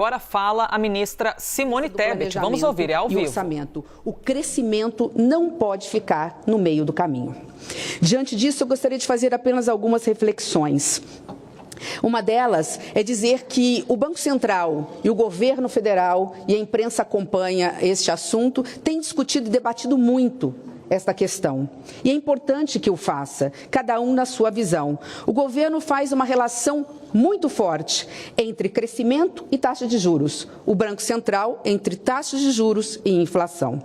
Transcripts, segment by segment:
Agora fala a ministra Simone Tebet. Vamos ouvir, é ao vivo. Orçamento. O crescimento não pode ficar no meio do caminho. Diante disso, eu gostaria de fazer apenas algumas reflexões. Uma delas é dizer que o Banco Central e o governo federal, e a imprensa acompanha este assunto, têm discutido e debatido muito esta questão. E é importante que o faça, cada um na sua visão. O governo faz uma relação muito forte entre crescimento e taxa de juros. O Banco Central entre taxas de juros e inflação.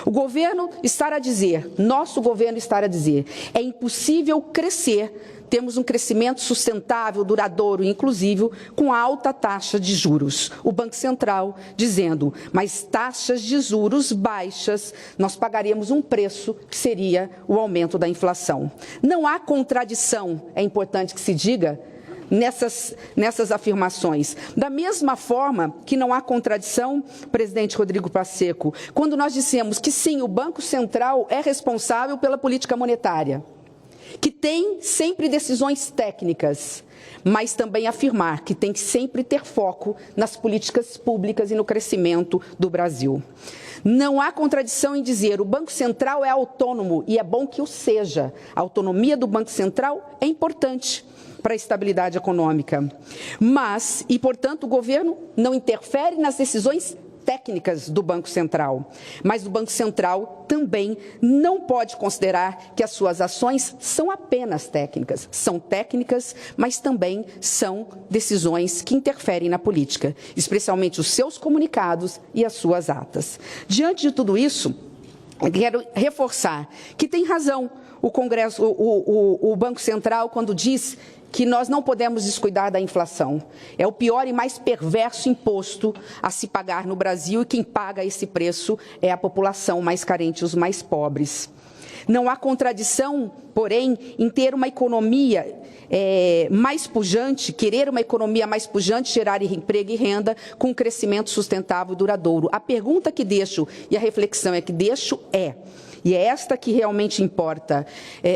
O governo está a dizer, nosso governo está a dizer, é impossível crescer. Temos um crescimento sustentável, duradouro e inclusivo, com alta taxa de juros. O Banco Central dizendo, mas taxas de juros baixas, nós pagaremos um preço que seria o aumento da inflação. Não há contradição, é importante que se diga, nessas afirmações. Da mesma forma que não há contradição, presidente Rodrigo Pacheco, quando nós dissemos que sim, o Banco Central é responsável pela política monetária, que tem sempre decisões técnicas, mas também afirmar que tem que sempre ter foco nas políticas públicas e no crescimento do Brasil. Não há contradição em dizer o Banco Central é autônomo e é bom que o seja. A autonomia do Banco Central é importante para a estabilidade econômica. Mas, e portanto, o governo não interfere nas decisões técnicas do Banco Central, mas o Banco Central também não pode considerar que as suas ações são apenas técnicas. São técnicas, mas também são decisões que interferem na política, especialmente os seus comunicados e as suas atas. Diante de tudo isso, eu quero reforçar que tem razão o Banco Central quando diz que nós não podemos descuidar da inflação. É o pior e mais perverso imposto a se pagar no Brasil e quem paga esse preço é a população mais carente, os mais pobres. Não há contradição, porém, em ter uma economia mais pujante, querer uma economia mais pujante, gerar emprego e renda com um crescimento sustentável e duradouro. A pergunta que deixo, e a reflexão é que deixo e é esta que realmente importa,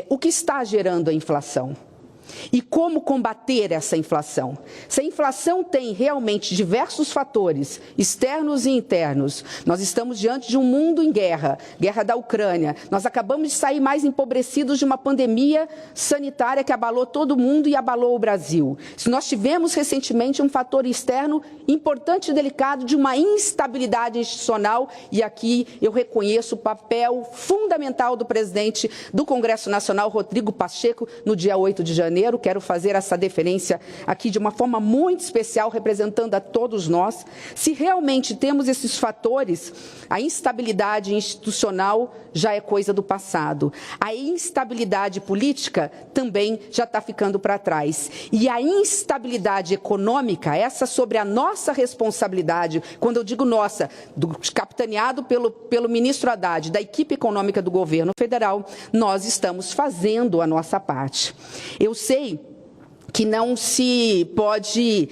o que está gerando a inflação? E como combater essa inflação? Se a inflação tem realmente diversos fatores, externos e internos, nós estamos diante de um mundo em guerra, guerra da Ucrânia, nós acabamos de sair mais empobrecidos de uma pandemia sanitária que abalou todo mundo e abalou o Brasil. Se nós tivemos recentemente um fator externo importante e delicado de uma instabilidade institucional, e aqui eu reconheço o papel fundamental do presidente do Congresso Nacional, Rodrigo Pacheco, no dia 8 de janeiro, quero fazer essa deferência aqui de uma forma muito especial, representando a todos nós. Se realmente temos esses fatores, a instabilidade institucional já é coisa do passado. A instabilidade política também já está ficando para trás. E a instabilidade econômica, essa sobre a nossa responsabilidade, quando eu digo nossa, capitaneado pelo ministro Haddad, da equipe econômica do governo federal, nós estamos fazendo a nossa parte. Eu sei que não se pode,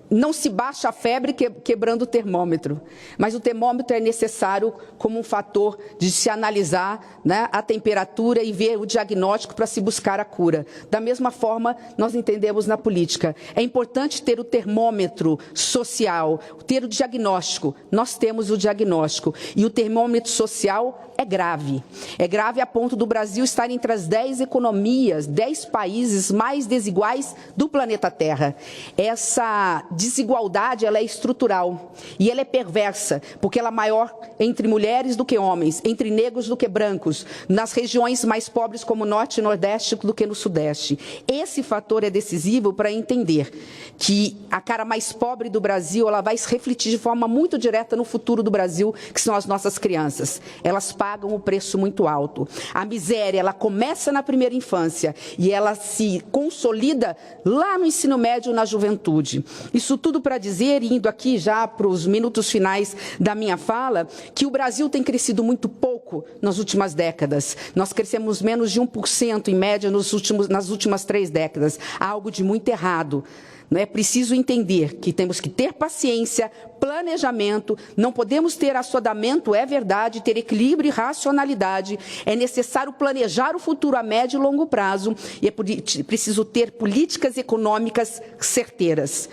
não se baixa a febre quebrando o termômetro, mas o termômetro é necessário como um fator de se analisar, né, a temperatura e ver o diagnóstico para se buscar a cura. Da mesma forma, nós entendemos na política. É importante ter o termômetro social, ter o diagnóstico. Nós temos o diagnóstico e o termômetro social é grave. É grave a ponto do Brasil estar entre as 10 economias, 10 países mais desiguais do planeta Terra. Essa desigualdade, ela é estrutural e ela é perversa, porque ela é maior entre mulheres do que homens, entre negros do que brancos, nas regiões mais pobres como o Norte e Nordeste do que no Sudeste. Esse fator é decisivo para entender que a cara mais pobre do Brasil, ela vai se refletir de forma muito direta no futuro do Brasil, que são as nossas crianças. Elas pagam um preço muito alto. A miséria, ela começa na primeira infância e ela se consolida lá no ensino médio, na juventude. Isso tudo para dizer, indo aqui já para os minutos finais da minha fala, que o Brasil tem crescido muito pouco nas últimas décadas. Nós crescemos menos de 1% em média nas últimas 3 décadas. Há algo de muito errado. É preciso entender que temos que ter paciência, planejamento, não podemos ter assodamento, é verdade, ter equilíbrio e racionalidade, é necessário planejar o futuro a médio e longo prazo e é preciso ter políticas econômicas certeiras.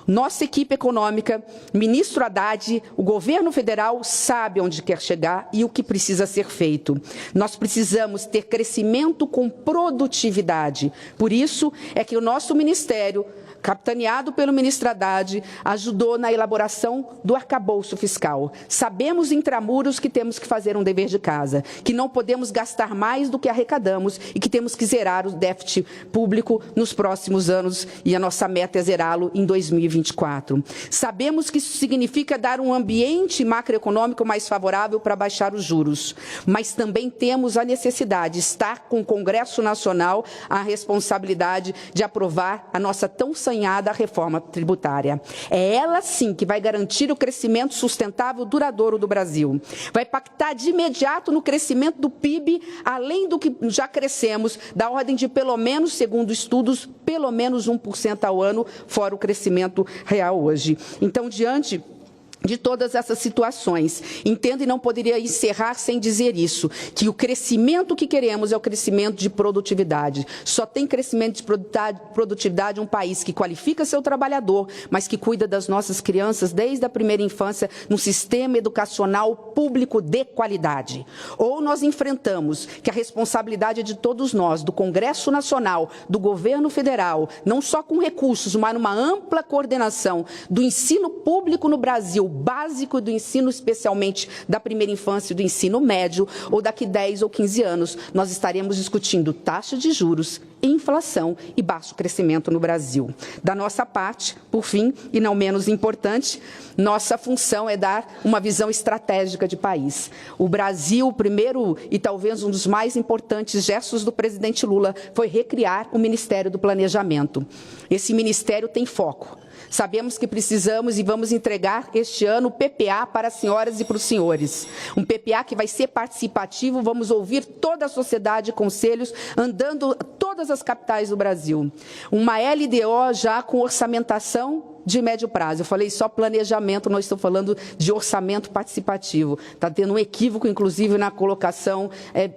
Nossa equipe econômica, ministro Haddad, o governo federal sabe onde quer chegar e o que precisa ser feito. Nós precisamos ter crescimento com produtividade. Por isso é que o nosso ministério, capitaneado pelo ministro Haddad, ajudou na elaboração do arcabouço fiscal. Sabemos intramuros que temos que fazer um dever de casa, que não podemos gastar mais do que arrecadamos e que temos que zerar o déficit público nos próximos anos e a nossa meta é zerá-lo em 2024. Sabemos que isso significa dar um ambiente macroeconômico mais favorável para baixar os juros, mas também temos a necessidade de estar com o Congresso Nacional a responsabilidade de aprovar a nossa tão sonhada reforma tributária. É ela, sim, que vai garantir o crescimento sustentável duradouro do Brasil. Vai impactar de imediato no crescimento do PIB, além do que já crescemos, da ordem de pelo menos, segundo estudos, pelo menos 1% ao ano, fora o crescimento real hoje. Então, diante de todas essas situações, entendo e não poderia encerrar sem dizer isso, que o crescimento que queremos é o crescimento de produtividade. Só tem crescimento de produtividade um país que qualifica seu trabalhador, mas que cuida das nossas crianças desde a primeira infância num sistema educacional público de qualidade. Ou nós enfrentamos que a responsabilidade é de todos nós, do Congresso Nacional, do Governo Federal, não só com recursos, mas numa ampla coordenação do ensino público no Brasil, básico do ensino, especialmente da primeira infância e do ensino médio, ou daqui 10 ou 15 anos, nós estaremos discutindo taxa de juros, inflação e baixo crescimento no Brasil. Da nossa parte, por fim, e não menos importante, nossa função é dar uma visão estratégica de país. O Brasil, o primeiro e talvez um dos mais importantes gestos do presidente Lula foi recriar o Ministério do Planejamento. Esse ministério tem foco. Sabemos que precisamos e vamos entregar este ano o PPA para as senhoras e para os senhores. Um PPA que vai ser participativo, vamos ouvir toda a sociedade, conselhos, andando todas as capitais do Brasil. Uma LDO já com orçamentação de médio prazo. Eu falei só planejamento, nós estamos falando de orçamento participativo. Está tendo um equívoco, inclusive, na colocação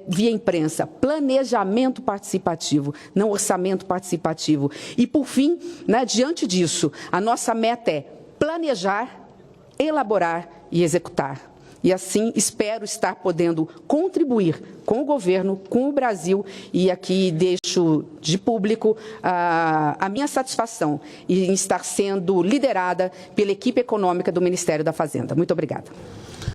via imprensa. Planejamento participativo, não orçamento participativo. E, por fim, diante disso, a nossa meta é planejar, elaborar e executar. E assim espero estar podendo contribuir com o governo, com o Brasil, e aqui deixo de público a minha satisfação em estar sendo liderada pela equipe econômica do Ministério da Fazenda. Muito obrigada.